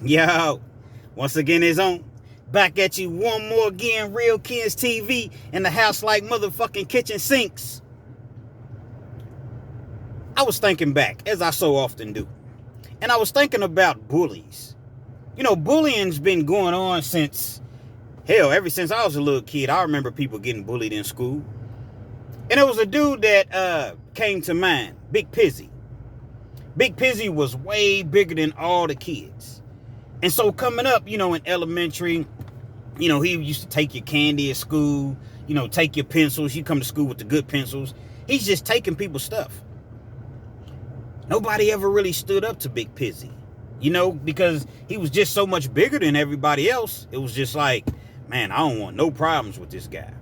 Yo, once again it's on. Back at you one more again, Real Kids TV in the house like motherfucking kitchen sinks. I was thinking back, as I so often do, and I was thinking about bullies. You know, bullying's been going on since, hell, ever since I was a little kid. I remember people getting bullied in school. And there was a dude that came to mind, Big PIZZY. Big PIZZY was way bigger than all the kids. And so coming up, you know, in elementary, you know, he used to take your candy at school, you know, take your pencils. You come to school with the good pencils. He's just taking people's stuff. Nobody ever really stood up to Big PIZZY, you know, because he was just so much bigger than everybody else. It was just like, man, I don't want no problems with this guy.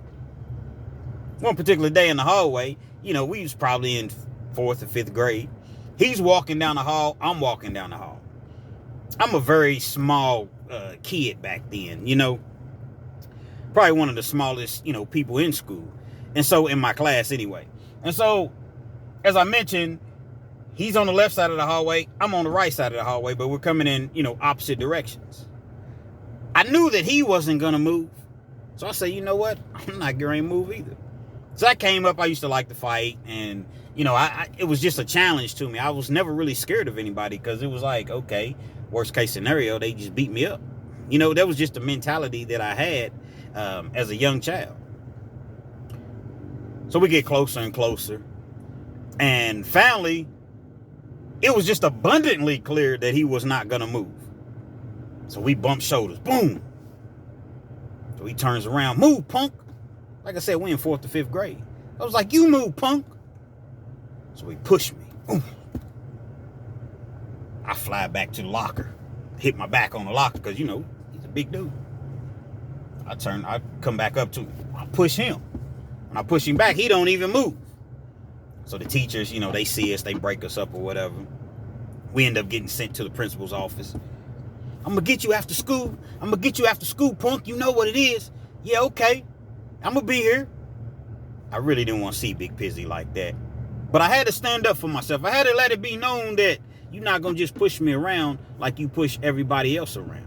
One particular day in the hallway, you know, we was probably in 4th or 5th grade. He's walking down the hall. I'm walking down the hall. I'm a very small kid back then, you know. Probably one of the smallest, you know, people in school. And so in my class anyway. And so, as I mentioned, he's on the left side of the hallway. I'm on the right side of the hallway, but we're coming in, you know, opposite directions. I knew that he wasn't going to move. So I said, you know what? I'm not going to move either. So I came up. I used to like to fight. And, you know, it was just a challenge to me. I was never really scared of anybody because it was like, okay, worst case scenario, they just beat me up. You know, that was just the mentality that I had as a young child. So we get closer and closer. And finally, it was just abundantly clear that he was not going to move. So we bump shoulders. Boom. So he turns around. Move, punk. Like I said, we in 4th to 5th grade. I was like, you move, punk. So he pushed me. Boom. I fly back to the locker. Hit my back on the locker because, you know, he's a big dude. I come back up to him. I push him. When I push him back, he don't even move. So the teachers, you know, they see us, they break us up or whatever. We end up getting sent to the principal's office. I'm going to get you after school. I'm going to get you after school, punk. You know what it is. Yeah, okay. I'm going to be here. I really didn't want to see Big PIZZY like that. But I had to stand up for myself. I had to let it be known that you're not going to just push me around like you push everybody else around.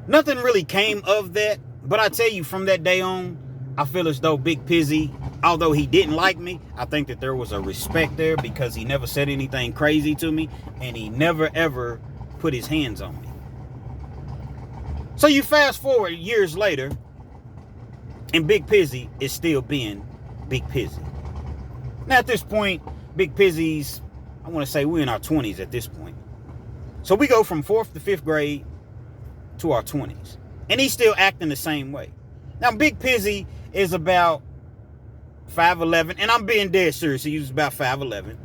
Nothing really came of that. But I tell you, from that day on, I feel as though Big PIZZY, although he didn't like me, I think that there was a respect there because he never said anything crazy to me. And he never, ever put his hands on me. So you fast forward years later, and Big PIZZY is still being Big PIZZY. Now at this point, Big PIZZY's, I want to say we're in our 20s at this point. So we go from 4th to 5th grade to our 20s. And he's still acting the same way. Now Big PIZZY is about 5'11", and I'm being dead serious. He was about 5'11".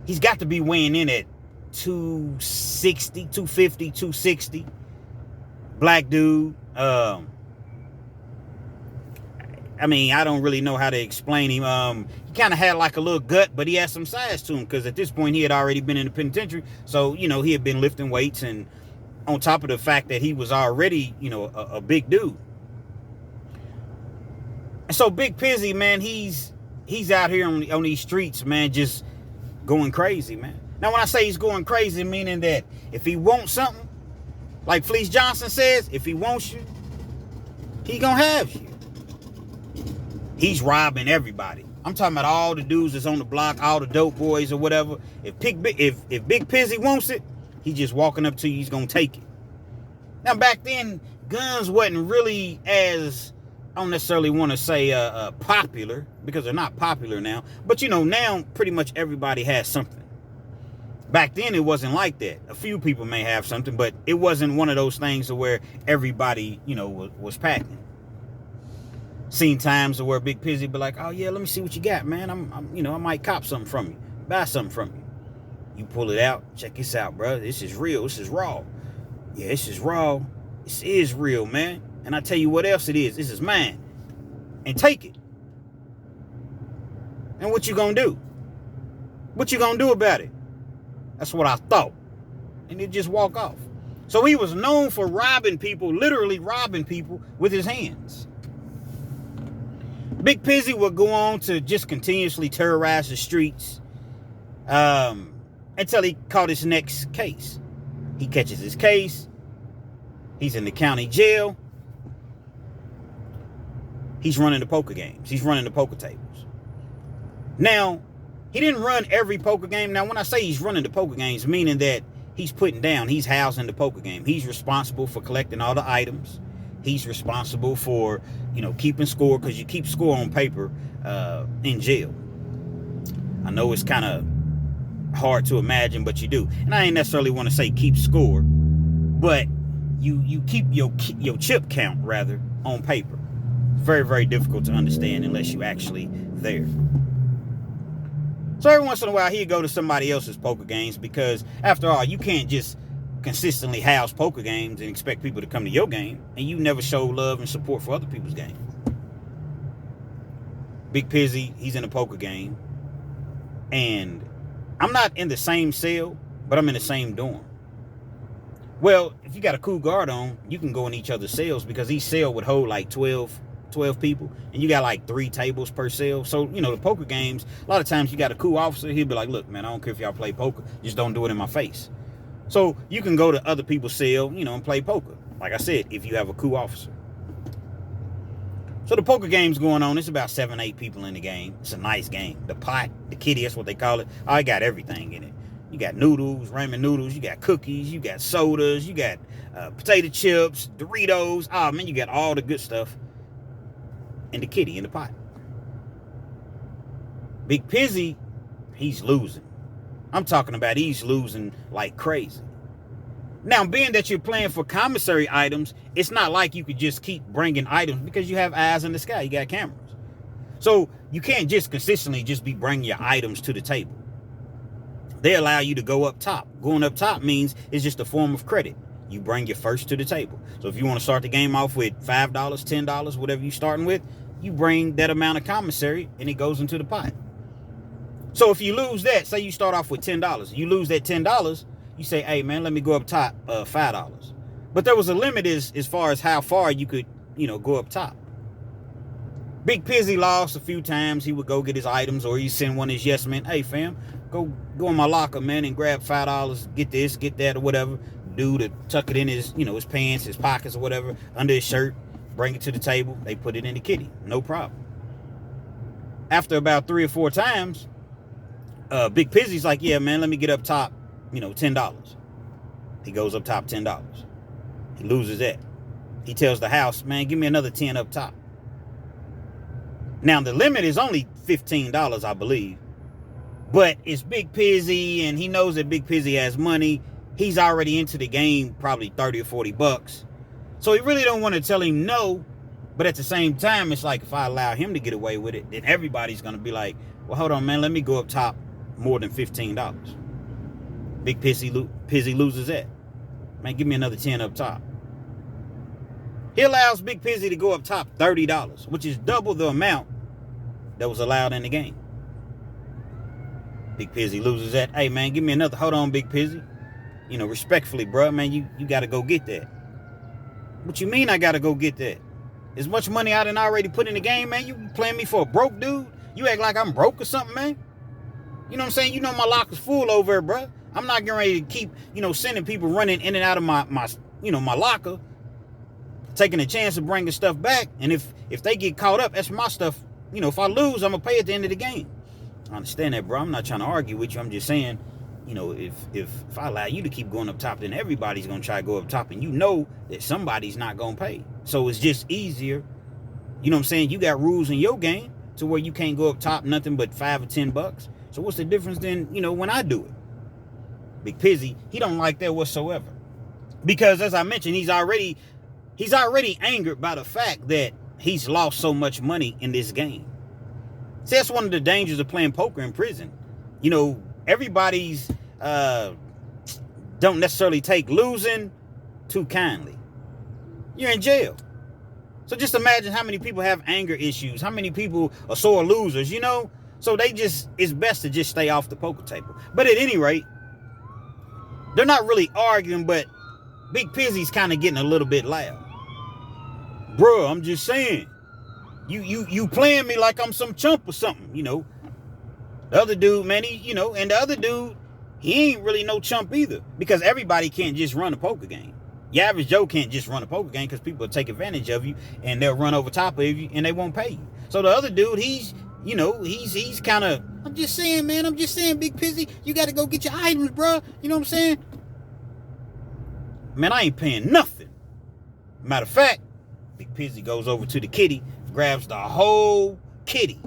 He's got to be weighing in at 260, 250, 260. Black dude. I mean, I don't really know how to explain him. He kind of had like a little gut, but he had some size to him because at this point he had already been in the penitentiary. So, you know, he had been lifting weights, and on top of the fact that he was already, you know, a big dude. And so Big PIZZY, man, he's out here on these streets, man, just going crazy, man. Now, when I say he's going crazy, meaning that if he wants something, like Fleece Johnson says, if he wants you, he gonna have you. He's robbing everybody. I'm talking about all the dudes that's on the block, all the dope boys or whatever. If Big PIZZY wants it, he's just walking up to you, he's gonna take it. Now, back then, guns wasn't really as, I don't necessarily want to say popular, because they're not popular now. But, you know, now pretty much everybody has something. Back then, it wasn't like that. A few people may have something, but it wasn't one of those things to where everybody, you know, was packing. Seen times where Big PIZZY be like, oh, yeah, let me see what you got, man. I'm you know, I might cop something from you. Buy something from you. You pull it out. Check this out, bro. This is real. This is raw. Yeah, this is raw. This is real, man. And I tell you what else it is. This is mine. And take it. And what you gonna do? What you gonna do about it? That's what I thought. And he'd just walk off. So he was known for robbing people, literally robbing people with his hands. Big PIZZY would go on to just continuously terrorize the streets until he caught his next case. He catches his case. He's in the county jail. He's running the poker games. He's running the poker tables. Now, he didn't run every poker game. Now, when I say he's running the poker games, meaning that he's putting down, he's housing the poker game. He's responsible for collecting all the items. He's responsible for, keeping score, because you keep score on paper in jail. I know it's kind of hard to imagine, but you do. And I ain't necessarily want to say keep score, but you keep your chip count, rather, on paper. Very, very difficult to understand unless you actually there. So every once in a while, he'd go to somebody else's poker games, because after all, you can't just consistently house poker games and expect people to come to your game, and you never show love and support for other people's games. Big PIZZY, he's in a poker game, and I'm not in the same cell, but I'm in the same dorm. Well, if you got a cool guard on, you can go in each other's cells, because each cell would hold like 12 people, and you got like 3 tables per cell. So, the poker games, a lot of times you got a cool officer, he'll be like, look, man, I don't care if y'all play poker, just don't do it in my face. So you can go to other people's cell, and play poker. Like I said, if you have a cool officer. So the poker game's going on. It's about 7, 8 people in the game. It's a nice game. The pot, the kitty, that's what they call it. I got everything in it. You got noodles, ramen noodles. You got cookies. You got sodas. You got potato chips, Doritos. Oh, man, you got all the good stuff in the kitty, in the pot. Big PIZZY, he's losing. I'm talking about he's losing like crazy. Now, being that you're playing for commissary items, it's not like you could just keep bringing items, because you have eyes in the sky. You got cameras. So you can't just consistently just be bringing your items to the table. They allow you to go up top. Going up top means it's just a form of credit. You bring your first to the table. So if you want to start the game off with $5, $10, whatever you're starting with, you bring that amount of commissary and it goes into the pot. So if you lose that, say you start off with $10, you lose that $10, you say, hey man, let me go up top $5. But there was a limit as far as how far you could, go up top. Big PIZZY lost a few times. He would go get his items, or he'd send one of his yes men, hey fam, go in my locker, man, and grab $5, get this, get that, or whatever. Dude to tuck it in his, his pants, his pockets, or whatever, under his shirt, bring it to the table. They put it in the kitty, no problem. After about 3 or 4 times, Big PIZZY's like, yeah, man, let me get up top, $10. He goes up top $10. He loses that. He tells the house, man, give me another 10 up top. Now, the limit is only $15, I believe. But it's Big PIZZY, and he knows that Big PIZZY has money. He's already into the game, probably 30 or 40 bucks. So he really don't want to tell him no. But at the same time, it's like, if I allow him to get away with it, then everybody's going to be like, well, hold on, man, let me go up top more than $15. Big PIZZY loses that. Man, give me another 10 up top. He allows Big PIZZY to go up top $30, which is double the amount that was allowed in the game. Big PIZZY loses that. Hey, man, give me another. Hold on, Big PIZZY. Respectfully, bro, man, you got to go get that. What you mean I got to go get that? As much money I done already put in the game, man. You playing me for a broke dude? You act like I'm broke or something, man? You know what I'm saying? My locker's full over there, bro. I'm not getting ready to keep, sending people running in and out of my locker, taking a chance of bringing stuff back. And if they get caught up, that's my stuff. If I lose, I'm going to pay at the end of the game. I understand that, bro. I'm not trying to argue with you. I'm just saying, if I allow you to keep going up top, then everybody's going to try to go up top. And that somebody's not going to pay. So it's just easier. You know what I'm saying? You got rules in your game to where you can't go up top nothing but $5 or $10. So what's the difference then, when I do it? Big PIZZY, he don't like that whatsoever. Because as I mentioned, he's already angered by the fact that he's lost so much money in this game. See, that's one of the dangers of playing poker in prison. Everybody's don't necessarily take losing too kindly. You're in jail. So just imagine how many people have anger issues, how many people are sore losers, So it's best to just stay off the poker table. But at any rate, they're not really arguing, but Big PIZZY's kind of getting a little bit loud. Bro, I'm just saying. You playing me like I'm some chump or something, The other dude, man, and the other dude, he ain't really no chump either, because everybody can't just run a poker game. Your average Joe can't just run a poker game, because people will take advantage of you and they'll run over top of you and they won't pay you. So the other dude, he's kind of, I'm just saying, man, Big Pizzy, you got to go get your items, bro. You know what I'm saying? Man, I ain't paying nothing. Matter of fact, Big Pizzy goes over to the kitty, grabs the whole kitty.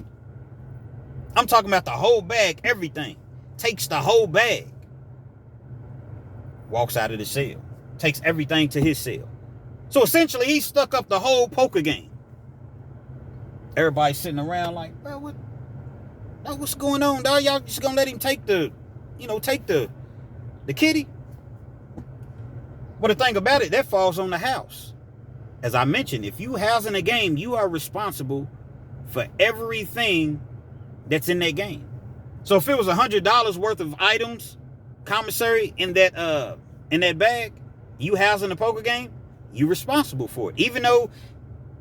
I'm talking about the whole bag, everything. Takes the whole bag. Walks out of the cell. Takes everything to his cell. So essentially, he stuck up the whole poker game. Everybody's sitting around like, bro, what's going on, dog? Y'all just gonna let him take the kitty? But the thing about it, that falls on the house. As I mentioned, if you housing a game, you are responsible for everything that's in that game. So if it was $100 worth of items, commissary in that bag, you housing a poker game, you responsible for it. Even though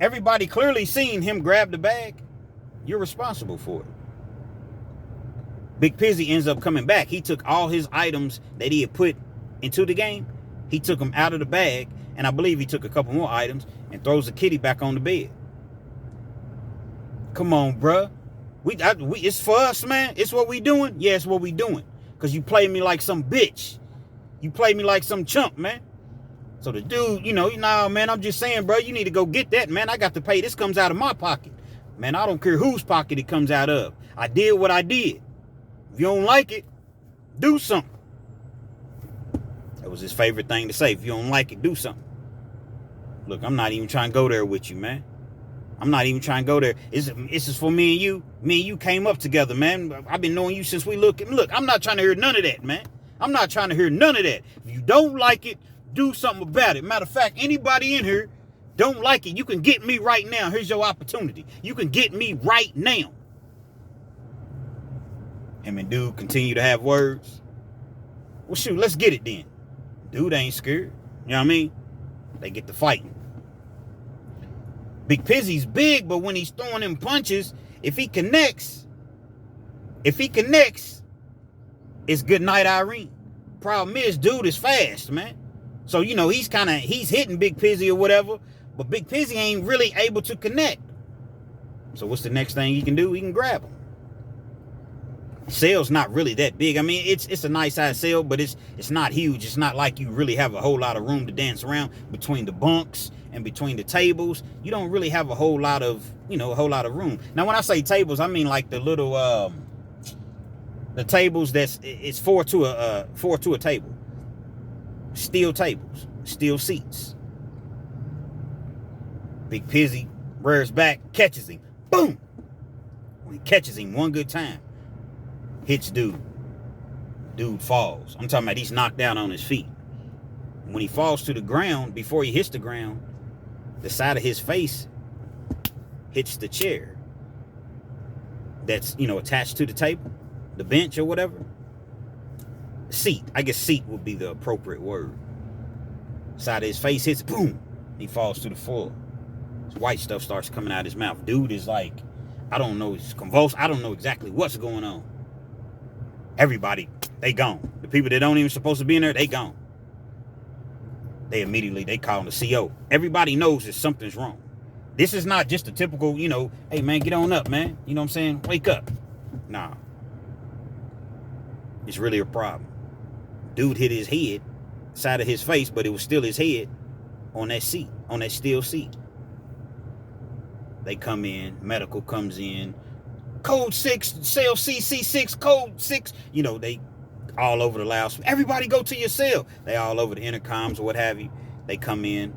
everybody clearly seen him grab the bag, you're responsible for it. Big Pizzy ends up coming back. He took all his items that he had put into the game. He took them out of the bag, and I believe he took a couple more items and throws the kitty back on the bed. Come on, bruh. It's for us, man. It's what we doing. Yeah, it's what we doing. Because you play me like some bitch. You play me like some chump, man. So the dude, man, I'm just saying, bro, you need to go get that, man. I got to pay. This comes out of my pocket. Man, I don't care whose pocket it comes out of. I did what I did. If you don't like it, do something. That was his favorite thing to say. If you don't like it, do something. Look, I'm not even trying to go there with you, man. I'm not even trying to go there. This is for me and you. Me and you came up together, man. I've been knowing you since we look, I'm not trying to hear none of that, man. I'm not trying to hear none of that. If you don't like it, do something about it. Matter of fact, anybody in here don't like it, you can get me right now. Here's your opportunity. You can get me right now. Him and dude continue to have words. Well, shoot, let's get it then. Dude ain't scared. You know what I mean? They get to fighting. Big Pizzy's big, but when he's throwing them punches, if he connects, it's good night, Irene. Problem is, dude is fast, man. So, he's hitting Big Pizzy or whatever, but Big Pizzy ain't really able to connect. So what's the next thing he can do? He can grab him. Cell's not really that big. I mean, it's a nice size cell, but it's not huge. It's not like you really have a whole lot of room to dance around between the bunks and between the tables. You don't really have a whole lot of room. Now, when I say tables, I mean like the little the tables it's four to a table. Steel tables, steel seats. Big Pizzy rears back, catches him. Boom! When he catches him one good time, hits dude. Dude falls. I'm talking about he's knocked down on his feet. When he falls to the ground, before he hits the ground, the side of his face hits the chair that's, attached to the table, the bench or whatever. Seat. I guess seat would be the appropriate word. Side of his face hits, boom. He falls to the floor. This white stuff starts coming out of his mouth. Dude is like, I don't know, he's convulsed. I don't know exactly what's going on. Everybody, they gone. The people that don't even supposed to be in there, they gone. They call the CO. Everybody knows that something's wrong. This is not just a typical, hey man, get on up, man. You know what I'm saying? Wake up. Nah. It's really a problem. Dude hit his head, side of his face, but it was still his head on that seat, on that steel seat. They come in, medical comes in, code 6, cell CC6, code 6. They all over the loudspeaker. Everybody go to your cell. They all over the intercoms or what have you. They come in.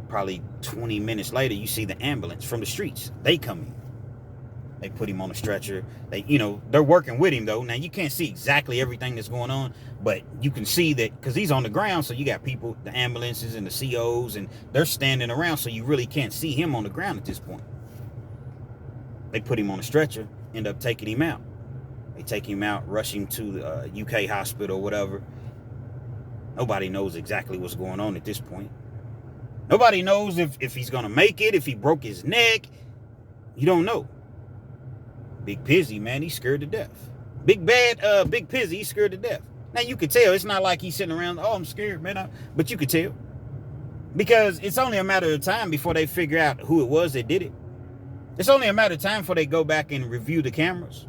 Probably 20 minutes later, you see the ambulance from the streets. They come in. They put him on a stretcher. They're working with him, though. Now, you can't see exactly everything that's going on, but you can see that because he's on the ground, so you got people, the ambulances and the COs, and they're standing around, so you really can't see him on the ground at this point. They put him on a stretcher, end up taking him out. They take him out, rush him to the UK hospital or whatever. Nobody knows exactly what's going on at this point. Nobody knows if he's going to make it, if he broke his neck. You don't know. Big Pizzy, man, he's scared to death. Big bad, Big PIZZY, he's scared to death. Now you could tell, it's not like he's sitting around, oh, I'm scared, man. But you could tell. Because it's only a matter of time before they figure out who it was that did it. It's only a matter of time before they go back and review the cameras.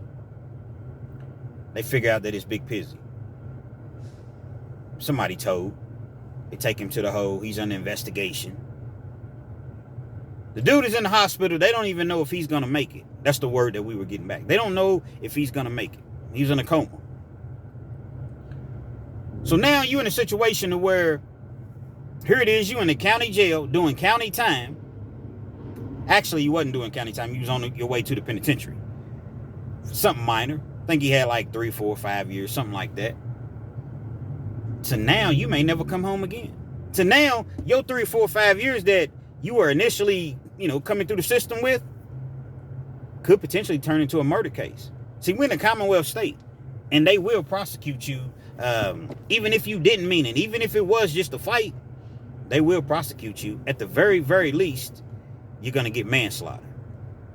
They figure out that it's Big PIZZY. Somebody told. They take him to the hole. He's under investigation. The dude is in the hospital. They don't even know if he's going to make it. That's the word that we were getting back. They don't know if he's going to make it. He's in a coma. So now you're in a situation where, here it is, you in the county jail doing county time. Actually, you wasn't doing county time. You was on your way to the penitentiary. Something minor. I think he had like 3, 4, 5 years, something like that. So now you may never come home again. So now your 3, 4, 5 years that you were initially, coming through the system with could potentially turn into a murder case. See, we're in a Commonwealth state, and they will prosecute you, even if you didn't mean it. Even if it was just a fight, they will prosecute you. At the very, very least, you're going to get manslaughter.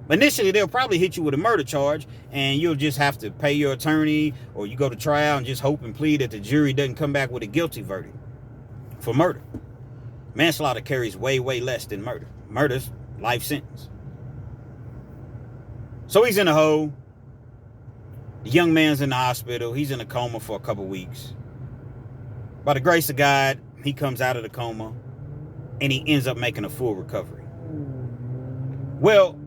Initially, they'll probably hit you with a murder charge, and you'll just have to pay your attorney, or you go to trial and just hope and plead that the jury doesn't come back with a guilty verdict for murder. Manslaughter carries way, way less than murder. Murder's life sentence. So he's in a hole. The young man's in the hospital. He's in a coma for a couple weeks. By the grace of God, he comes out of the coma, and he ends up making a full recovery. Well,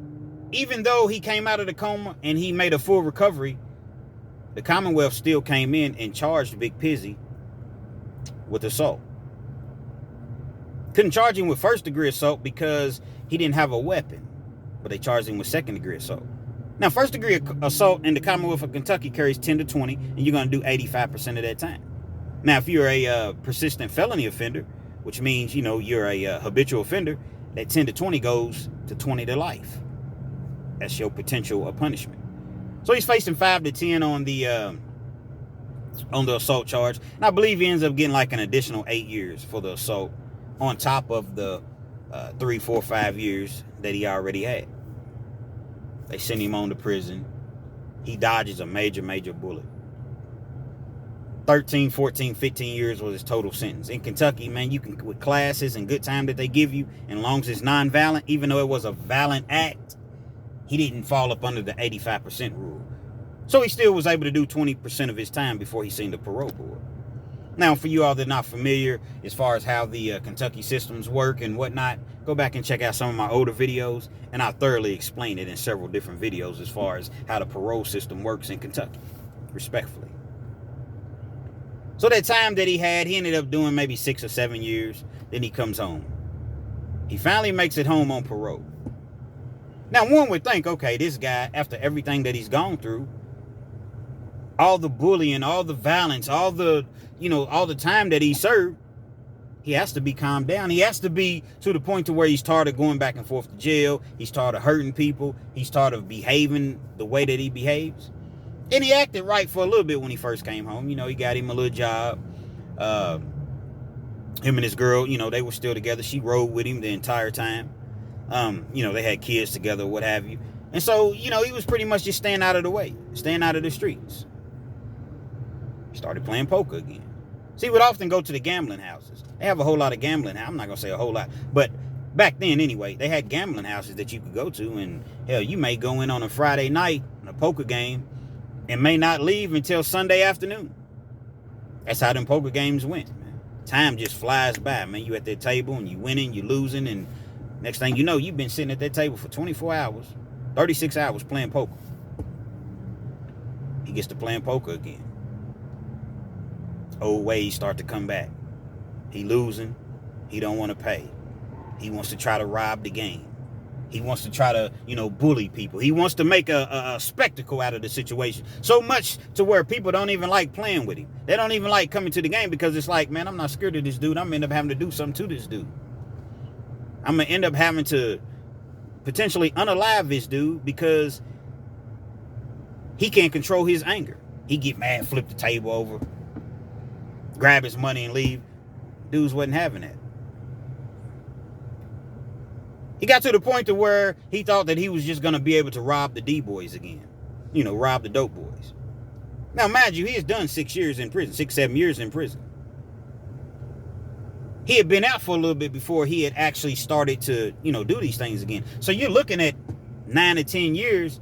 even though he came out of the coma and he made a full recovery, the Commonwealth still came in and charged Big PIZZY with assault. Couldn't charge him with first-degree assault because he didn't have a weapon, but they charged him with second-degree assault. Now, first-degree assault in the Commonwealth of Kentucky carries 10 to 20, and you're going to do 85% of that time. Now, if you're a persistent felony offender, which means, you're a habitual offender, that 10 to 20 goes to 20 to life. That's your potential punishment. So he's facing 5 to 10 on the assault charge. And I believe he ends up getting like an additional 8 years for the assault on top of the 3, 4, 5 years that he already had. They send him on to prison. He dodges a major, major bullet. 13, 14, 15 years was his total sentence. In Kentucky, man, you can, with classes and good time that they give you, and as long as it's non-violent, even though it was a violent act, he didn't fall up under the 85% rule. So he still was able to do 20% of his time before he seen the parole board. Now, for you all that are not familiar as far as how the Kentucky systems work and whatnot, go back and check out some of my older videos, and I thoroughly explain it in several different videos as far as how the parole system works in Kentucky, respectfully. So that time that he had, he ended up doing maybe 6 or 7 years. Then he comes home. He finally makes it home on parole. Now, one would think, okay, this guy, after everything that he's gone through, all the bullying, all the violence, all the time that he served, he has to be calmed down. He has to be to the point to where he's tired of going back and forth to jail. He's tired of hurting people. He's tired of behaving the way that he behaves. And he acted right for a little bit when he first came home. He got him a little job. Him and his girl, they were still together. She rode with him the entire time. They had kids together, what have you. And so, he was pretty much just staying out of the way, staying out of the streets. Started playing poker again. See, he would often go to the gambling houses. They have a whole lot of gambling. I'm not going to say a whole lot, but back then anyway, they had gambling houses that you could go to. And hell, you may go in on a Friday night on a poker game and may not leave until Sunday afternoon. That's how them poker games went, man. Time just flies by, man. You at that table and you winning, you losing, and next thing you know, you've been sitting at that table for 24 hours, 36 hours playing poker. He gets to playing poker again. Old ways start to come back. He losing. He don't want to pay. He wants to try to rob the game. He wants to try to, bully people. He wants to make a spectacle out of the situation. So much to where people don't even like playing with him. They don't even like coming to the game because it's like, man, I'm not scared of this dude. I'm going to end up having to do something to this dude. I'm going to end up having to potentially unalive this dude because he can't control his anger. He get mad, flip the table over, grab his money and leave. Dudes wasn't having that. He got to the point to where he thought that he was just going to be able to rob the D-boys again. Rob the dope boys. Now, mind you, he has done 6 years in prison, 6, 7 years in prison. He had been out for a little bit before he had actually started to, do these things again. So you're looking at 9 to 10 years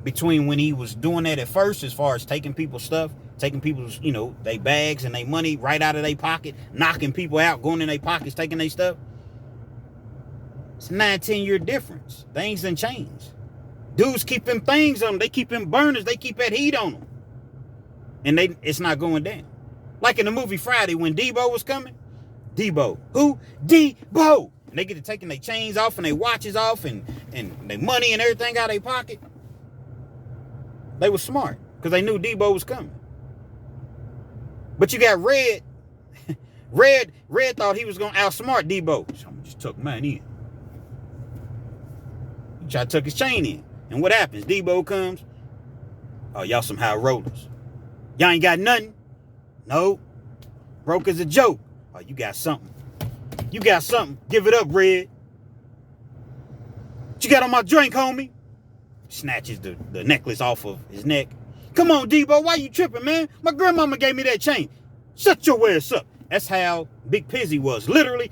between when he was doing that at first, as far as taking people's stuff, taking people's, their bags and their money right out of their pocket, knocking people out, going in their pockets, taking their stuff. It's a 9, 10-year difference. Things done changed. Dudes keep them things on them. They keep them burners. They keep that heat on them. And it's not going down. Like in the movie Friday when Debo was coming. Debo. Who? Debo. And they get to taking their chains off and their watches off and their money and everything out of their pocket. They were smart because they knew Debo was coming. But you got Red. Red thought he was going to outsmart Debo. So I'm just tuck mine in. He tried to tuck his chain in. And what happens? Debo comes. Oh, y'all some high rollers. Y'all ain't got nothing. No. Broke as a joke. Oh, you got something. You got something. Give it up, Red. What you got on my drink, homie? Snatches the necklace off of his neck. Come on, Debo. Why you tripping, man? My grandmama gave me that chain. Shut your ass up. That's how Big Pizzy was. Literally,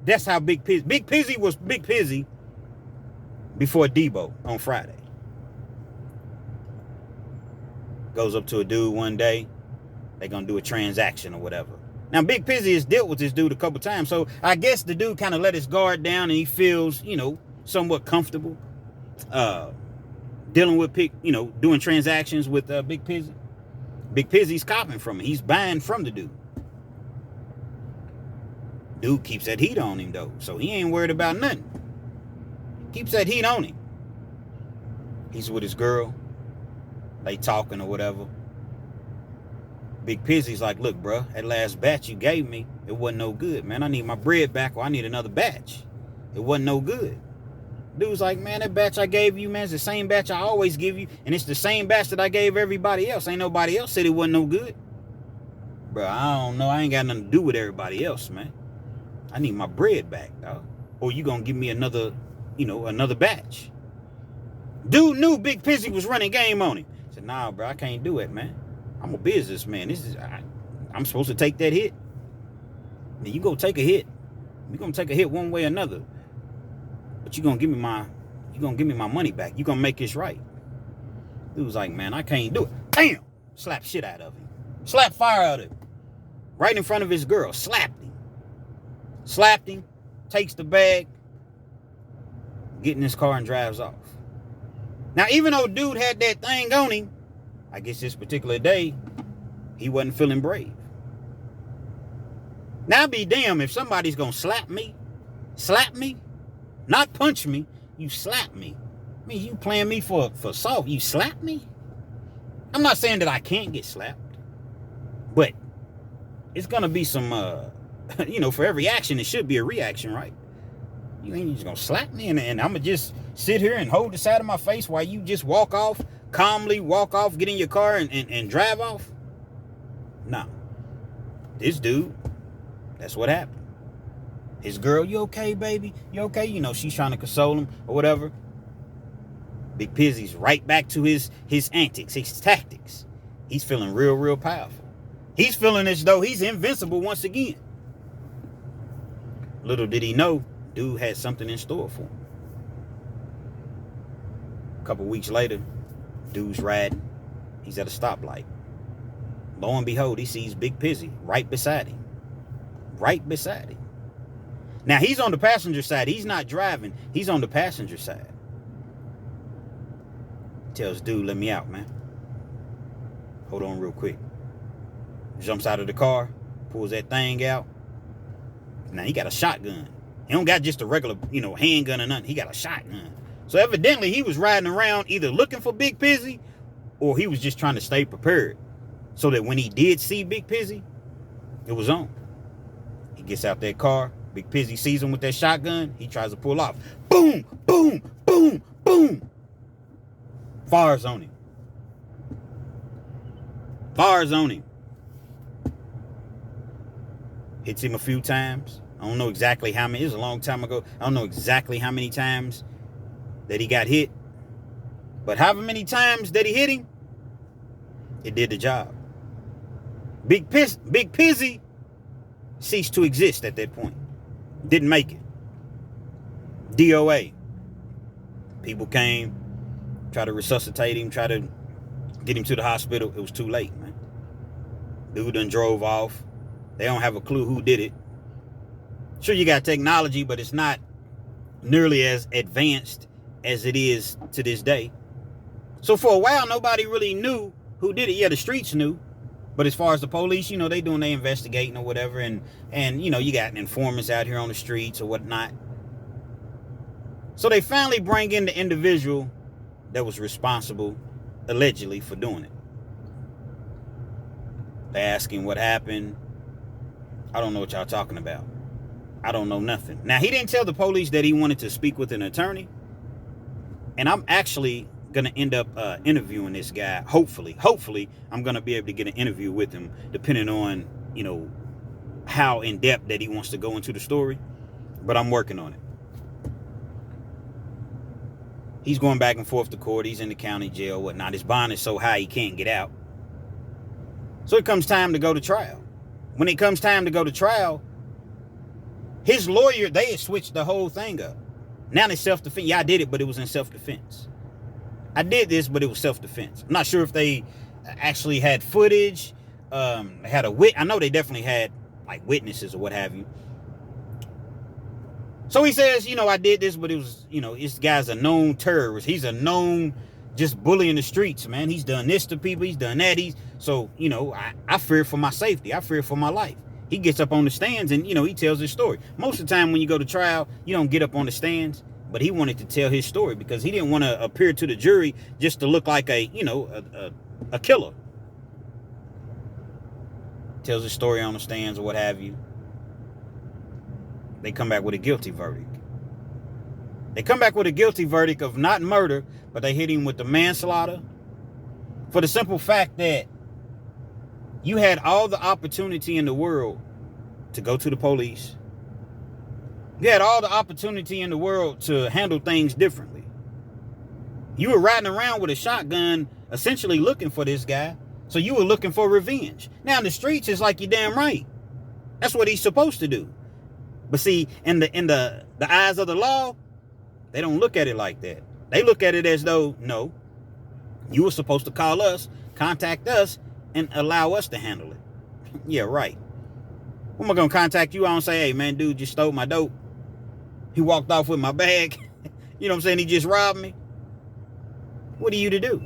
that's how Big Pizzy was Big Pizzy before Debo on Friday. Goes up to a dude one day. They gonna do a transaction or whatever. Now, Big Pizzy has dealt with this dude a couple times, so I guess the dude kind of let his guard down and he feels, somewhat comfortable dealing with, doing transactions with Big Pizzy. Big Pizzy's copping from him. He's buying from the dude. Dude keeps that heat on him, though, so he ain't worried about nothing. Keeps that heat on him. He's with his girl. They talking or whatever. Big Pizzy's like, look, bro, that last batch you gave me, it wasn't no good, man. I need my bread back or I need another batch. It wasn't no good. Dude's like, man, that batch I gave you, man, it's the same batch I always give you. And it's the same batch that I gave everybody else. Ain't nobody else said it wasn't no good. Bro, I don't know. I ain't got nothing to do with everybody else, man. I need my bread back, dog. Or you gonna give me another, another batch. Dude knew Big Pizzy was running game on him. Said, nah, bro, I can't do it, man. I'm a businessman. I'm supposed to take that hit. Then you go take a hit. You're gonna take a hit one way or another. But you're gonna give me my money back. You're gonna make this right. Dude was like, man, I can't do it. Damn! Slap shit out of him. Slap fire out of him. Right in front of his girl. Slapped him. Slapped him. Takes the bag. Get in his car and drives off. Now, even though dude had that thing on him, I guess this particular day, he wasn't feeling brave. Now, be damn if somebody's gonna slap me, not punch me, you slap me. I mean, you playing me for soft, you slap me? I'm not saying that I can't get slapped, but it's gonna be some, for every action, there should be a reaction, right? You ain't just gonna slap me and I'm gonna just sit here and hold the side of my face while you just walk off, calmly walk off, get in your car and drive off? No. This dude, that's what happened. His girl, you okay, baby? You okay? She's trying to console him or whatever. Big Pizzy's right back to his antics, his tactics. He's feeling real, real powerful. He's feeling as though he's invincible once again. Little did he know, dude had something in store for him. A couple weeks later, dude's riding. He's at a stoplight. Lo and behold, he sees Big Pizzy right beside him. Right beside him. Now, he's on the passenger side. He's not driving. He's on the passenger side. Tells dude, let me out, man. Hold on real quick. Jumps out of the car. Pulls that thing out. Now, he got a shotgun. He don't got just a regular, handgun or nothing. He got a shotgun. So, evidently, he was riding around either looking for Big Pizzy or he was just trying to stay prepared so that when he did see Big Pizzy, it was on. He gets out that car. Big Pizzy sees him with that shotgun. He tries to pull off. Boom, boom, boom, boom. Fires on him. Fires on him. Hits him a few times. I don't know exactly how many. It was a long time ago. I don't know exactly how many times that he got hit. But however many times that he hit him, It did the job. Big PIZZY ceased to exist at that point. Didn't make it. DOA. People came, tried to resuscitate him, tried to get him to the hospital. It was too late, man. Dude done drove off. They don't have a clue who did it. Sure, you got technology, but it's not nearly as advanced as it is to this day. So for a while, nobody really knew who did it. Yeah, the streets knew. But as far as the police, they doing their investigating or whatever. And you got informants out here on the streets or whatnot. So they finally bring in the individual that was responsible, allegedly, for doing it. They asking what happened. I don't know what y'all talking about. I don't know nothing. Now, he didn't tell the police that he wanted to speak with an attorney. And I'm actually going to end up interviewing this guy. Hopefully, I'm going to be able to get an interview with him, depending on, how in depth that he wants to go into the story. But I'm working on it. He's going back and forth to court. He's in the county jail, whatnot. His bond is so high he can't get out. So it comes time to go to trial. When it comes time to go to trial, his lawyer, they had switched the whole thing up. Now it's self-defense. Yeah, I did it, but it was in self-defense. I did this, but it was self-defense. I'm not sure if they actually had footage. Had a I know they definitely had like witnesses or what have you. So he says, I did this, but it was, this guy's a known terrorist. He's a known just bully in the streets, man. He's done this to people. He's done that. So, I fear for my safety. I fear for my life. He gets up on the stands and, he tells his story. Most of the time when you go to trial, you don't get up on the stands. But he wanted to tell his story because he didn't want to appear to the jury just to look like a killer. Tells his story on the stands or what have you. They come back with a guilty verdict. They come back with a guilty verdict of not murder, but they hit him with the manslaughter for the simple fact that you had all the opportunity in the world to go to the police. You had all the opportunity in the world to handle things differently. You were riding around with a shotgun, essentially looking for this guy. So you were looking for revenge. Now in the streets, it's like you're damn right. That's what he's supposed to do. But see, in the eyes of the law, they don't look at it like that. They look at it as though, no, you were supposed to call us, contact us, and allow us to handle it. Yeah, right. When am I going to contact you? I don't say, hey, man, dude just stole my dope. He walked off with my bag. You know what I'm saying? He just robbed me. What are you to do?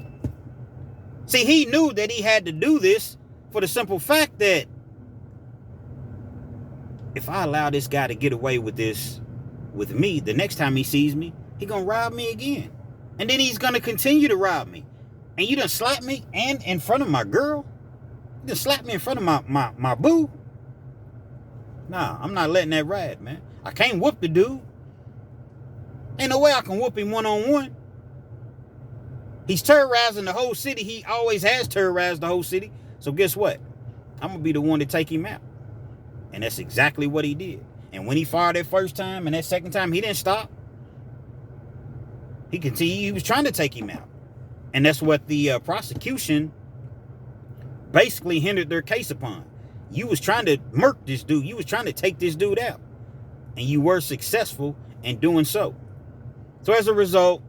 See, he knew that he had to do this for the simple fact that if I allow this guy to get away with this with me, the next time he sees me, he gonna rob me again. And then he's gonna continue to rob me. And you done slapped me and in front of my girl? You done slapped me in front of my boo? Nah, I'm not letting that ride, man. I can't whoop the dude. Ain't no way I can whoop him one-on-one. He's terrorizing the whole city. He always has terrorized the whole city. So guess what? I'm gonna be the one to take him out. And that's exactly what he did. And when he fired that first time and that second time, he didn't stop. He continued. He was trying to take him out. And that's what the prosecution basically hindered their case upon. You was trying to murk this dude. You was trying to take this dude out. And you were successful in doing so. So as a result,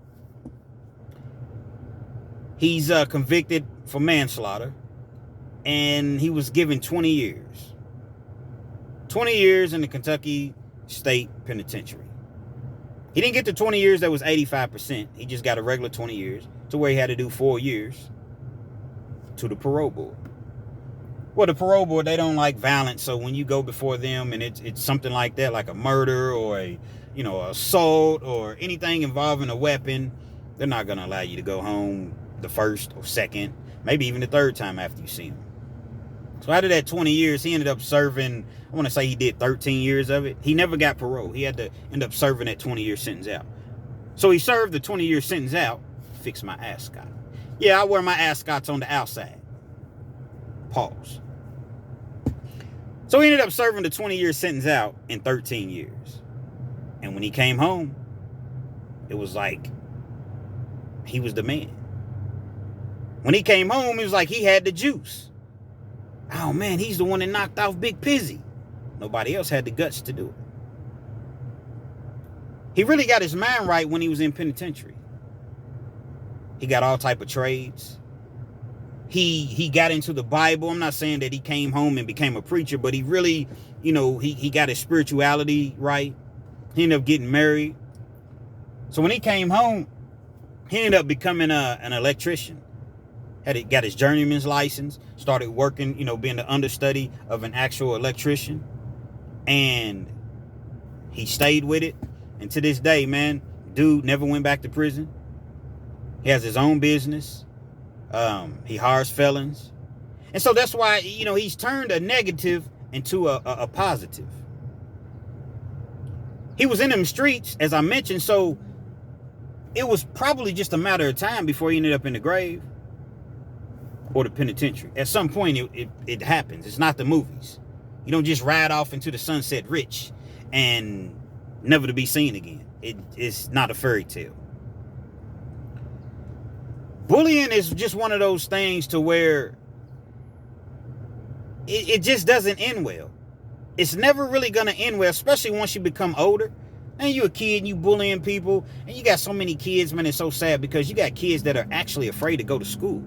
he's convicted for manslaughter. And he was given 20 years. 20 years in the Kentucky State Penitentiary. He didn't get the 20 years that was 85%. He just got a regular 20 years to where he had to do 4 years to the parole board. Well, the parole board, they don't like violence. So when you go before them and it's something like that, like a murder or a, assault or anything involving a weapon, they're not going to allow you to go home the first or second, maybe even the third time after you see him. So out of that 20 years, he ended up serving, I want to say he did 13 years of it. He never got parole. He had to end up serving that 20-year sentence out. So he served the 20-year sentence out. Fix my ascot. Yeah, I wear my ascots on the outside. Pause. So he ended up serving the 20-year sentence out in 13 years. And when he came home, it was like he was the man. When he came home, it was like he had the juice. Oh, man, he's the one that knocked off Big PIZZY. Nobody else had the guts to do it. He really got his mind right when he was in penitentiary. He got all type of trades. He got into the Bible. I'm not saying that he came home and became a preacher, but he really, he got his spirituality right. He ended up getting married. So when he came home, he ended up becoming an electrician. Got his journeyman's license, started working, being the understudy of an actual electrician. And he stayed with it. And to this day, man, dude never went back to prison. He has his own business. He hires felons. And so that's why, he's turned a negative into a positive. He was in them streets, as I mentioned, so it was probably just a matter of time before he ended up in the grave or the penitentiary. At some point, it happens. It's not the movies. You don't just ride off into the sunset rich and never to be seen again. It's not a fairy tale. Bullying is just one of those things to where it just doesn't end well. It's never really going to end well, especially once you become older. And you're a kid and you bullying people. And you got so many kids, man, it's so sad because you got kids that are actually afraid to go to school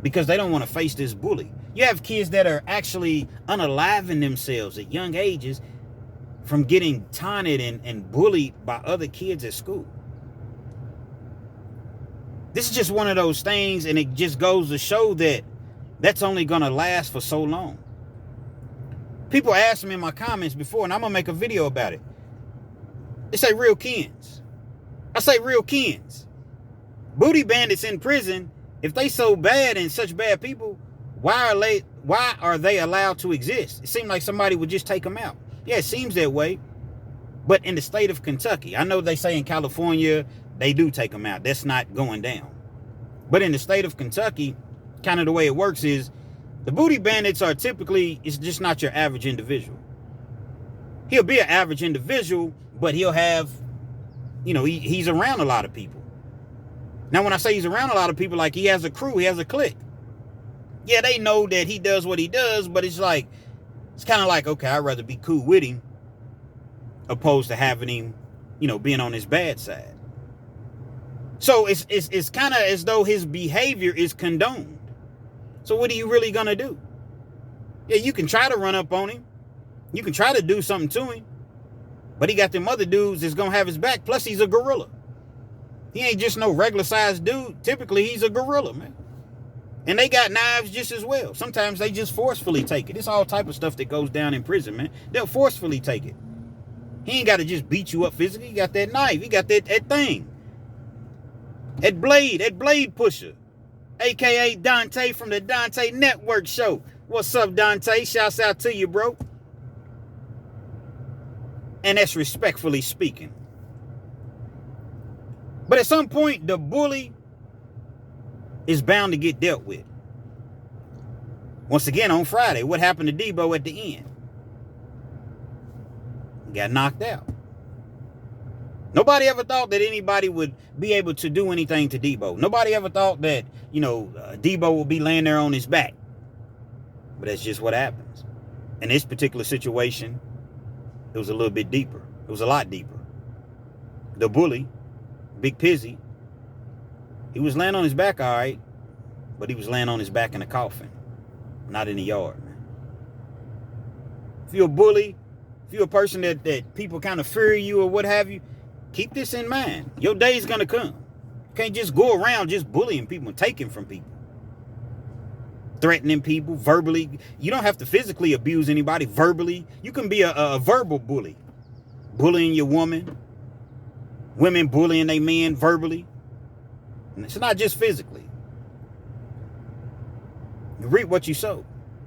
because they don't want to face this bully. You have kids that are actually unaliving themselves at young ages from getting taunted and bullied by other kids at school. This is just one of those things, and it just goes to show that that's only going to last for so long. People ask me in my comments before, and I'm going to make a video about it. They say real Kens. I say real Kens. Booty bandits in prison, if they so bad and such bad people, why are they allowed to exist? It seems like somebody would just take them out. Yeah, it seems that way. But in the state of Kentucky, I know they say in California, they do take them out. That's not going down. But in the state of Kentucky, kind of the way it works is the booty bandits are typically, it's just not your average individual. He'll be an average individual, but he'll have, he's around a lot of people. Now, when I say he's around a lot of people, like he has a crew, he has a clique. Yeah, they know that he does what he does, but it's kind of like, okay, I'd rather be cool with him opposed to having him, being on his bad side. So it's kind of as though his behavior is condoned. So what are you really going to do? Yeah, you can try to run up on him. You can try to do something to him. But he got them other dudes that's going to have his back. Plus, he's a gorilla. He ain't just no regular sized dude. Typically, he's a gorilla, man. And they got knives just as well. Sometimes they just forcefully take it. It's all type of stuff that goes down in prison, man. They'll forcefully take it. He ain't got to just beat you up physically. He got that knife. He got that thing. That blade pusher. A.K.A. Dante from the Dante Network Show. What's up, Dante? Shouts out to you, bro. And that's respectfully speaking. But at some point, the bully is bound to get dealt with. Once again, on Friday, what happened to Debo at the end? He got knocked out. Nobody ever thought that anybody would be able to do anything to Debo. Nobody ever thought that, Debo would be laying there on his back. But that's just what happens. In this particular situation, it was a little bit deeper. It was a lot deeper. The bully, Big PIZZY, he was laying on his back, all right, but he was laying on his back in a coffin, not in the yard, man. If you're a bully, if you're a person that people kind of fear you or what have you, keep this in mind. Your day's going to come. You can't just go around just bullying people and taking from people. Threatening people verbally. You don't have to physically abuse anybody verbally. You can be a verbal bully. Bullying your woman. Women bullying their men verbally. And it's not just physically. You reap what you sow.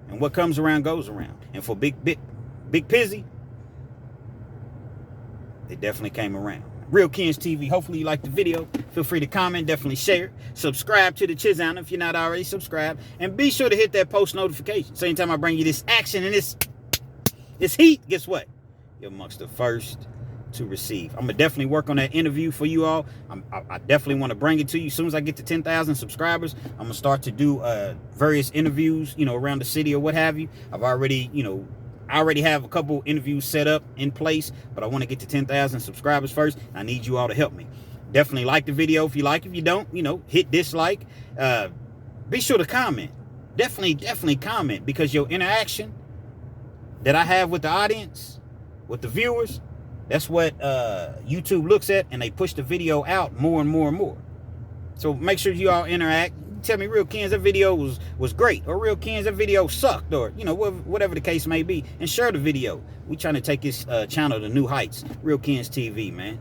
And what comes around goes around. And for Big PIZZY, it definitely came around. Real Kens TV. Hopefully you liked the video. Feel free to comment. Definitely share. Subscribe to the Chizzound if you're not already subscribed. And be sure to hit that post notification. So anytime I bring you this action and this heat, guess what? You're amongst the first to receive. I'm gonna definitely work on that interview for you all. I definitely want to bring it to you. As soon as I get to 10,000 subscribers, I'm gonna start to do various interviews, you know, around the city or what have you. I've already, you know, I already have a couple interviews set up in place, but I want to get to 10,000 subscribers first. I need you all to help me. Definitely like the video if you like. If you don't, you know, hit dislike. Be sure to comment. Definitely comment, because your interaction that I have with the audience, with the viewers, that's what YouTube looks at, and they push the video out more and more and more. So make sure you all interact. Tell me, Real Kens, that video was great, or Real Kens, that video sucked, or, you know, whatever the case may be, and share the video. We trying to take this channel to new heights. Real Kens TV, man.